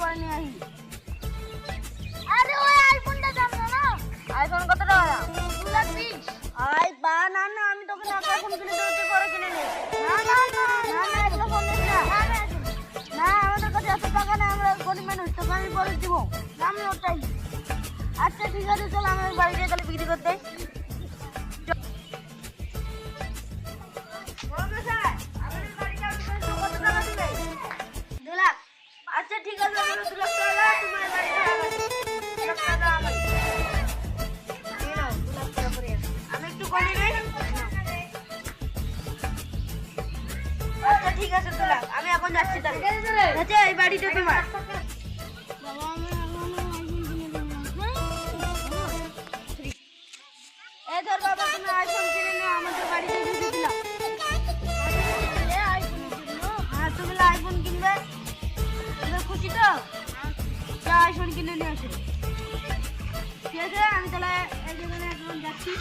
পরে নিয়ে আসি। আরে ওই আইফোনটা দাম না। আইফোন কত টাকা? 2,20,000। আই বা না না, আমি তোকে নতুন ফোন কিনে দেবো, তুই পরে কিনে নে। না না না না না, এগুলো ফোন নিস না। না আমাদের কাছে এত টাকা নেই, আমরা গরিব মানুষ, তোকে আমি পরে দিব। আমি ওটাই। আচ্ছা ঠিক আছে, চল আমার বাড়িতে তাহলে বিক্রি করতে। আচ্ছা ঠিক আছে, 2 লাখ টাকা তোমার বাড়িতে আমি একটু কমে নেই। আচ্ছা ঠিক আছে, 2 লাখ আমি এখন যাচ্ছি তাহলে। আচ্ছা এই বাড়িটা তোমার। এই ধর বাবা, তুমি আইফোন কিনে নাও, আমাদের বাড়িতে দিয়ে দিলাম। হ্যাঁ তুমি আইফোন কিনবে, তুমি খুশি তো? যা আইফোন কিনে নিয়ে আসো। ঠিক আছে, আমি তাহলে এই যেখানে এখন যাচ্ছি।